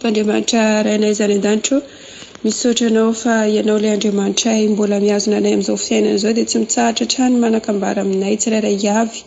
Andriamanitra rainay izany an-danitro, misaotra anao fa ianao ilay Andriamanitra mbola mihazona anay amin'izao fiainana izao dia tsy mitsahatra hatrany manakambara aminay tsirairay avy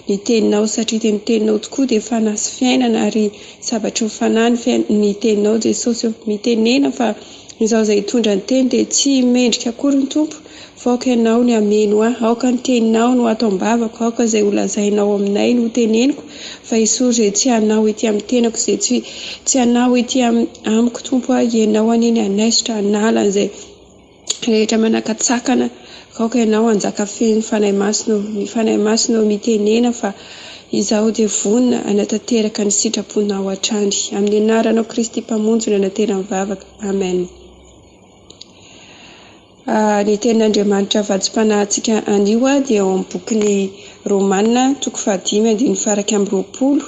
ny teninao satria ny teninao tokoa dia fanasy fiainana ary sabatry ny fanahy ny teninao Jesosy mitenena fa izaho izay hitondra ny teny dia tsy mendrika akory ny tompo fa aoka ianao ny ameno ahy, aoka ny teninao no atao-bavako, aoka izay holazainao aminay no teneniko fa Isoa izay tsy anao ity amin'ny tenako, izay tsy anao ity amiko tompo aho, ianao aniny anaisitra anala izay rehetra manakatsakana, aoka ianao anjaka feny fanahy masino mitenena fa izaho dia vonina anatanteraka ny sitraponao hatrany amin'ny anaranao Kristy mpamonjy anatena mivavaka. Amen. Ny tenin'Andriamanitra vadsim-panahintsika anio dia ao amin'ny bokin'ny Romanina 5:20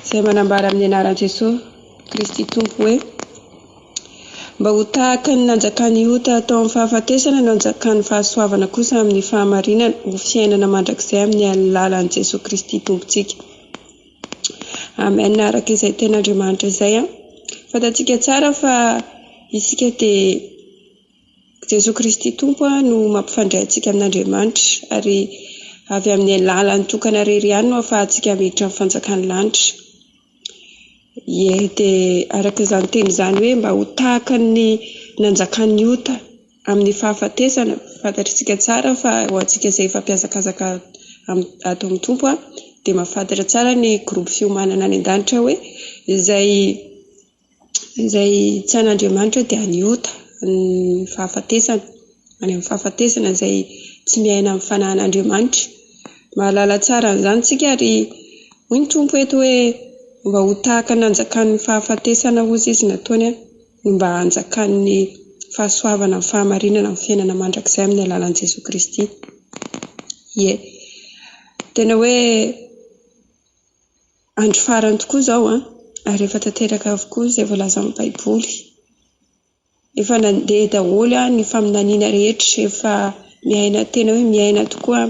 izay manambara amin'ny anaran'i Jesosy Kristy tompo hoe mba ho tahaka ny nanjakany ota tao amin'ny fahafatesana no nanjakany fahasoavana kosa amin'ny fahamarinana ho fiainana mandrakizay amin'ny alalan'i Jesosy Kristy tompontsika. Amen. Araka izay ten'Andriamanitra izay fantatsika tsara fa isika dia Jesosy Kristy tompo no mampifandray antsika amin'Andriamanitra ary avy amin'ny alalan'ny tokana rery ihany no ahafahantsika miditra amin'ny fanjakany lanitra. Dia araka izany teny izany hoe mba ho tahaka ny nanjakany ota amin'ny fahafatesana, fantatritsika tsara fa ho antsika izay efa mpiazakazaka ato amin'ny tompo dia mahafantatra tsara ny gropy fiomanana any an-danitra hoe izay tsy an'Andriamanitra dia any ota ny fahafatesana, any amin'ny fahafatesana izay tsy miaina amin'ny fanahin'Andriamanitra. Mahalala tsara an'izany tsika ary hoy ny tompo eto hoe mba ho tahaka nanjakany fahafatesana hozy izy nataony no mba hanjakany ny fahasoavana ny fahamarinana amin'ny fiainana mandrakizay amin'ny alalan'i Jesosy Kristy. Tena hoe andro farany tokoa izao ary efa tanteraka avokoa izay voalaza amin'ny Baiboly. Efa nandeha daholo ny faminaniana rehetra, efa miaina tena hoe miaina tokoa,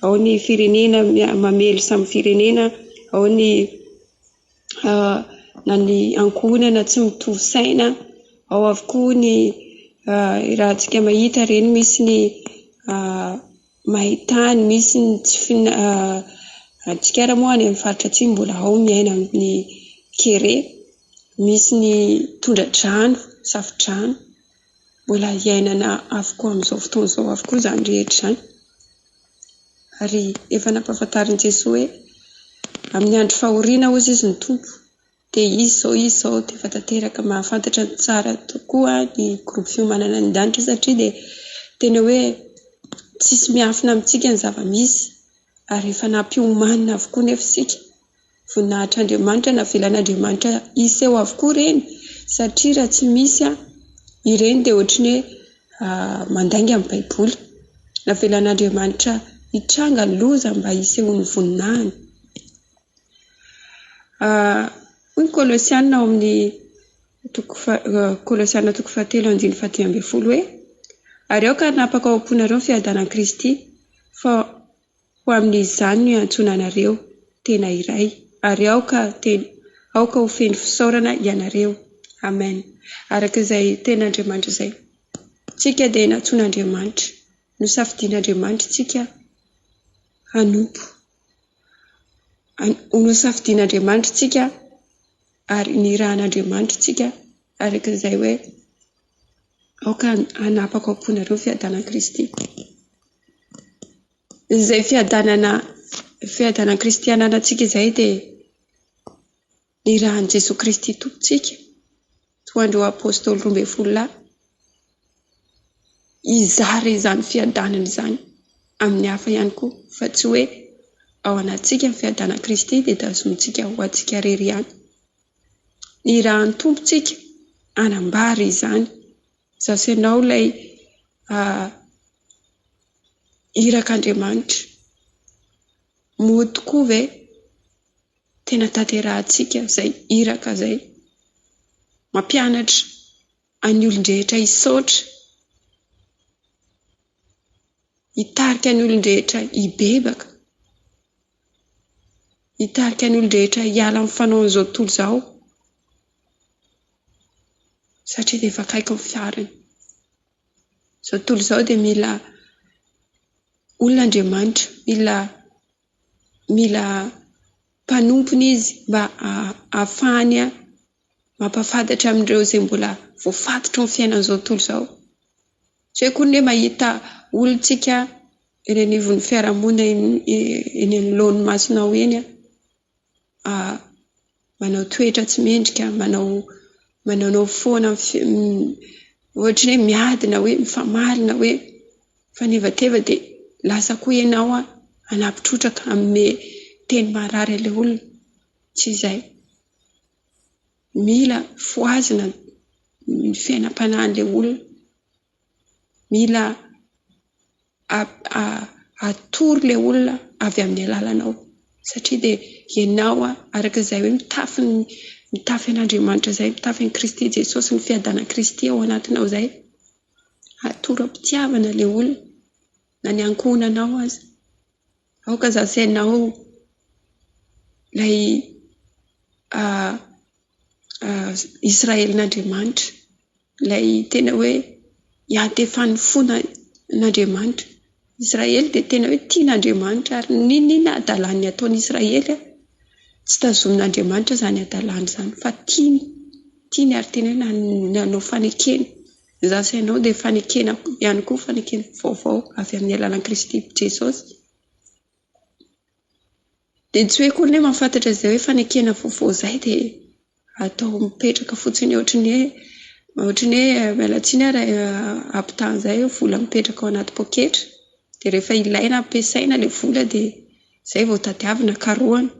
ao ny firenena mamely samy firenena, ao ny ankohonana tsy mitovy saina, ao avokoa ny raha antsika mahita reny misy ny mahitany, misy ny tsy antsika raha moa any amin'ny faritra atsimo mbola ao miaina amin'ny kere, misy ny tondra-drano, safi-drano, mbola iainana avokoa amin'izao fotoana izao avokoa izany rehetra izany. Ary efa nampahafantarin'i Jesosy hoe amin'ny andro fahoriana hozy izy ny tompo dia izy izao dia efa tanteraka mahafantatra tsara tokoa ny gropy fiomanana ny danitra satria dia tena hoe tsisy miafina amintsika ny zava-misy ary efa nampiomanina avokoa nefa isika voninahitr'Andriamanitra, navelan'Andriamanitra iseho avokoa ireny satria raha tsy misy ireny dia ohatry ny hoe mandainga amin'ny Baiboly. Navelan'Andriamanitra hitranga loza mba hisehony voninahiny. Hoy ny Kolosiana ao amin'ny Kolosiana 3:7-10 hoe ary aoka napaka ao am-ponareo fiadanan'i Kristy fa ho amin'izany no iantsoana anareo tena iray ary aoka ho feno fisaorana ianareo. Amen. Araka izay ten'Andriamanitra izay tsika dia natsoan'Andriamanitra, no safidian'Andriamanitra tsika hanompo, no safidian'Andriamanitra tsika ary nirahan'Andriamanitra tsika, araka izay hoe aoka hanapaka ao am-ponareo fiadanan'i Kristy. Izay fiadanana kristianana tsika izay dia nirahan'i Jesosy Kristy tompontsika toandreo apôstôly 12 izara izany fiadanana izany amin'ny hafa ihany koa, fa tsy hoe ao anatsika ny fiadanan'i Kristy dia tazomintsika ho antsika rery ihany. Nirahan'ny tompontsika anambary izany, zasenao ilay irak'Andriamanitra moa tokoa ve tena tanterahantsika izay iraka izay, mampianatra any olon-drehetra hisaotra, hitarika ny olon-drehetra hibebaka, hitarika ny olon-drehetra hiala amin'ny fanaon'izao tontolo izao, satria dia efa akaiky ny fiariny. Izao tontolo izao dia mila olon'Andriamanitra, mila mpanompony izy mba ahafahany mampafantatra amin'ireo izay mbola voafatotra ny fiainan'izao tontolo izao. Tsy hoe koa mahita olontsika eny anivon'ny fiarahamonina eny anoloan'ny masonao eny manao toetra tsy mendrika, manao foana ohatra hoe miadina, hoe mifamalina, hoe faneva-teva dia lasa koa ianao anampitrotraka amin'ny teny marary ilay olona. Tsy izay. Mila foazina ny fiainam-panahin'ilay olona. Mila atory ilay olona avy amin'ny alalanao. Satria dia ianao araka izay hoe mitafy an'Andriamanitra izay, mitafy an'i Kristy Jesosy, ny fiadanan'i Kristy ao anatinao izay. Atory am-pitiavana ilay olona na ny ankohonanao aza. Aoka zasainao ilay Israelin'Andriamanitra, ilay tena hoe hiantefan'ny fonan'Andriamanitra. Israely dia tena hoe tian'Andriamanitra ary ninona adalan'ny ataon'i Israely tsy tazomin'Andriamanitra izany adalany izany, fa tiany ary tena nanao fanekena. Zasainao dia fanekena ihany koa, fanekena vaovao avy amin'ny alalan'i Kristy Jesosy. Dia tsy hoe koa mahafantatra izay hoe fanekena vaovao izay dia atao mipetraka fotsiny ohatrin'ny hoe mialatsiny ary ampitahan'izay vola mipetraka ao anaty poketra. Dia rehefa ilaina ampiasaina ilay vola dia izay vao tadiavina karohana.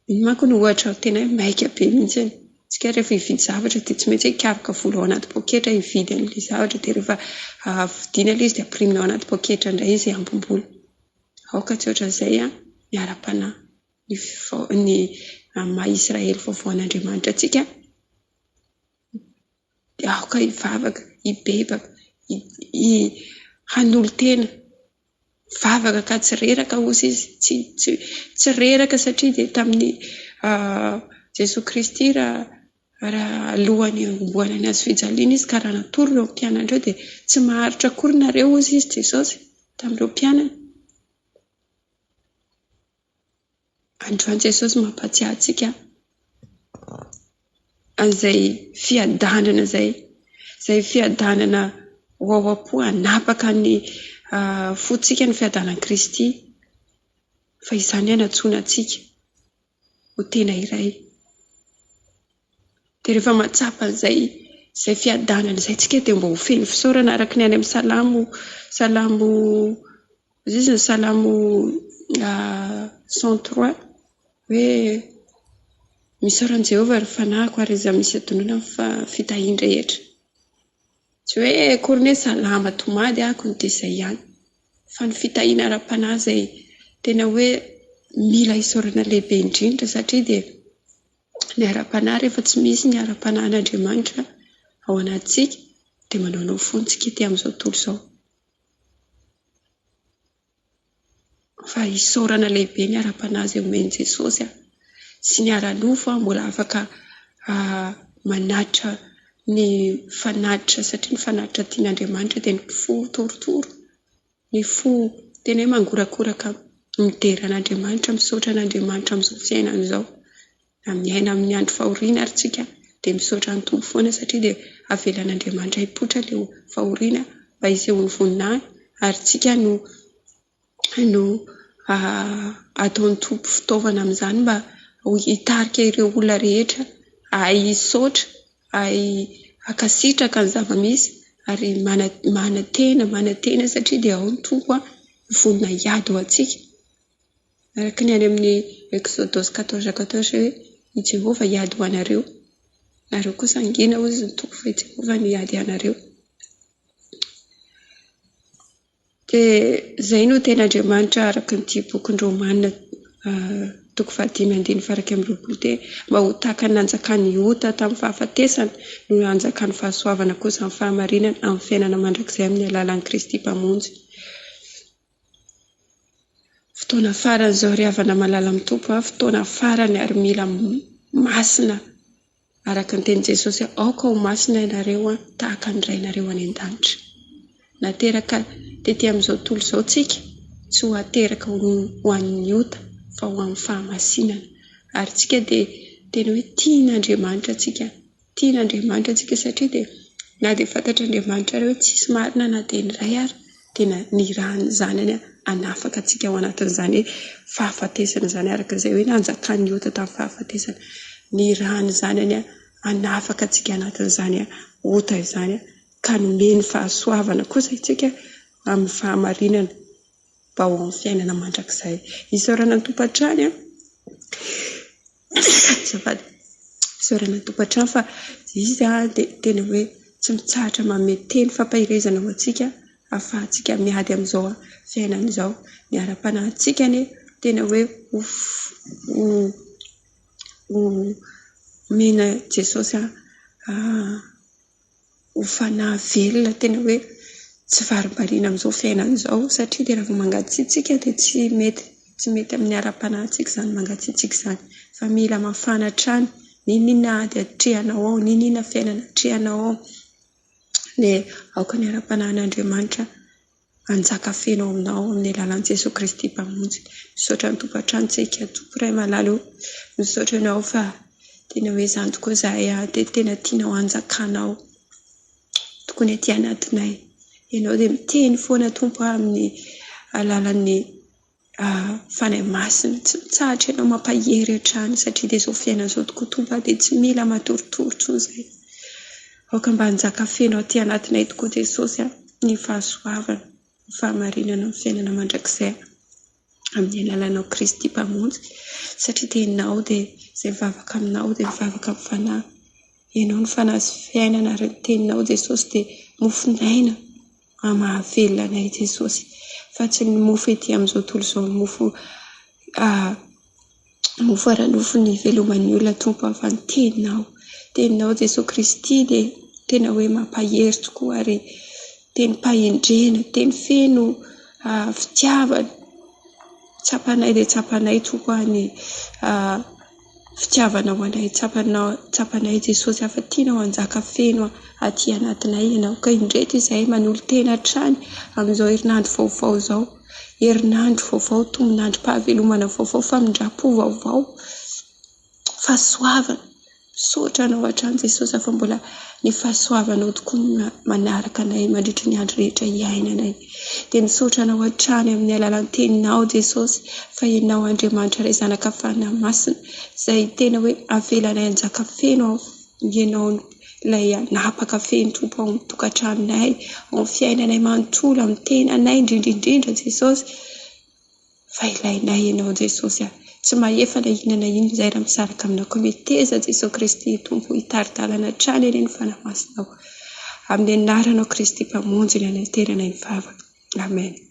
Iny manko no ohatra tena maika be mihitsy. Tsika rehefa hividy zavatra dia tsy maintsy hikaroka vola ao anaty poketra hividy an'ilay zavatra, dia rehefa vidiana ilay izy dia ampirimina ao anaty poketra indray izy ambom-bola. Aoka tsy ohatran'izay miara-panahy ny maha-Israely vaovao an'Andriamanitra antsika. Dia aoka hivavaka, hibebaka, hanolo-tena, vavaka ka tsy reraka ozy izy, tsy reraka satria dia tamin'ny Jesoa Kristy raha alohan'ny amboanany azy fijaliana izy ka raha natory ireo mpianan'ireo dia tsy maharitra akory nareo ozy izy Jesosy tamin'ireo mpianany. Androany Jesosy mampatsiahy antsika an'izay fiadanana izay fiadanana ao am-po hanapaka ny fotsika ny fiadanan'i Kristy, fa izany hanatsoana antsika ho tena iray. Dia rehefa mahatsapa an'izay fiadanana izay tsika dia mba ho feno fisaorana araka ny any amin'ny Salamo 103 hoe misaoran'i Jehovah ary fanahiko ary izy misy adonana fitahiany rehetra. Tsy hoe kory salama tomady ahako ny dia izay ihany, fa ny fitahiana ara-panahy izay tena hoe mila isaorana lehibe indrindra, satria dia ny ara-panahy rehefa tsy misy ny ara-panahin'Andriamanitra ao anatintsika dia manaonao fontsika ety amin'izao tontolo izao. Fa isaorana lehibe ny ara-panahy izay omen'i Jesosy sy ny ara-nofo mbola afaka manatitra ny fanatitra, satria ny fanatitra tian'Andriamanitra dia ny fo torotoro, ny fo tena hoe mangorakoraka midera an'Andriamanitra, misaotra an'Andriamanitra amin'izao fiainana izao. Na miaina amin'ny andro fahoriana ary tsika dia misaotra ny tompo foana, satria dia avelan'Andriamanitra hipoitra ilay fahoriana mba hisehony voninahiny, ary tsika no ataon'ny tompo fitaovana amin'izany mba hitarika ireo olona rehetra, hisaotra, hakasitraka ny zava-misy ary manatena satria dia ao ny tompo vonona hiady ho antsika. Araka ny any amin'ny Exodus 14:14 hoe i Jehovah hiady ho anareo, nareo kosa angina hozy ny tompo fa i Jehovah ny hiady anareo. Dia izay no ten'Andriamanitra araka ny bokin'ny Romanina 5:20 mba ho tahaka ny nanjakany Ota tamin'ny fahafatesana no nanjakany fahasoavana kosa amin'ny fahamarinana amin'ny fiainana mandrakizay amin'ny alalan'i Kristy mpamonjy. Fotoana farany izao ry havana malala amin'ny tompo, fotoana farany ary mila masina araka ny teny Jesosy aoka ho masina ianareo tahaka ny rainareo any an-danitra. Nateraka tetỳ amin'izao tontolo izao tsika tsy ho ateraka ho an'ny ota fa ho amin'ny fahamasinana. Ary tsika dia tena hoe tian'Andriamanitra tsika satria dia na dia fantatr'Andriamanitra hoe tsisy marina na dia ny iray ary tena nirahany zanany hanafaka antsika ao anatin'izany fahafatesana izany, araka izay hoe nanjakan'ny ota tamin'ny fahafatesana, nirahany zanany hanafaka antsika anatin'izany ota izany ka nomeny fahasoavana kosa itsika amin'ny fahamarinana mba ho amin'ny fiainana mandrakizay. Isaorana ny tokantrano isaorana ny tokantrano fa izy dia tena hoe tsy mitsahatra manome teny fampahirezana ho antsika ahafahantsika miady amin'izao fiainana izao. Ny ara-panahintsika tena hoe mena Jesosy ho fanahy velona tena hoe tsy varimbariana amin'izao fiainana izao, satria dia raha mangatsiatsika dia tsy mety amin'ny ara-panahintsika izany mangatsiatsika izany, fa mila mafana hatrany ninona ady atrehanao ao, ninona fiainana atrehanao ao. Dia aoka ny ara-panahin'Andriamanitra anjaka feno aminao amin'ny alalan'i Jesosy Kristy mpamonjy. Misaotra ny tokantrano tsika tompo iray malala eo, misaotra anao fa tena hoe izany tokoa izahay dia tena tianao anjakanao tokony aty anatinay. Ianao dia miteny foana tompo amin'ny alalan'ny fanahy masina, tsy mitsahatra ianao mampahery hatrany satria dia izao fiainana izao tokoa tompo dia tsy mila matoritory intsony izay. Aoka mba anjaka feno aty anatinay tokoa Jesosy ny fahasoavana, ny fahamarinana, ny fiainana mandrakizay amin'ny alalanao Kristy mpamonjy, satria dia ianao dia izay mivavaka aminao dia mivavaka amin'ny fanahy. Ianao ny fanahy sy fiainana ary ny teninao Jesosy dia mofinaina mahavelona anay Jesosy, fa tsy ny mofo ety amin'izao tontolo izao, mofo ara-nofo ny iveloman'ny olona tompo, fa ny teninao Jesosy Kristy dia tena hoe mampahery tokoa ary teny mpahendrena, teny feno fitiavana. Tsapanay dia tsapanay tokoa ny fitiavanao anay, tsapanay Jesosy afa tianao anjaka feno aty anatinay ianao, ka indreto izahay manolo tena hatrany amin'izao herinandro vaovao izao, herinandro vaovao, tombonandro-pahavelomana vaovao, famindrapo vaovao, fahasoavana. Misaotra anao hatrany Jesosy fa mbola ny fahasoavanao tokoa manaraka anay mandritra ny andro rehetra iainanay. Dia misaotra anao hatrany amin'ny alalan'ny teninao Jesosy, fa ianao Andriamanitra iray zanaka fanahy masina izay tena hoe avelanay anjaka feno, ianao ilay napaka feno tompo ao amin'ny tokantranonay, ao amin'ny fiainanay manontolo, amin'ny tenanay indrindra Jesosy, fa ilainay ianao Jesosy tsy mahefa na inona na inona izay raha misaraka aminao, ka meteza Jesosy Kristy tompo hitaridalana hatrany eny ny fanahy masinao, amin'ny anaranao Kristy mpamonjy ny anateranay mivavaka. Amen.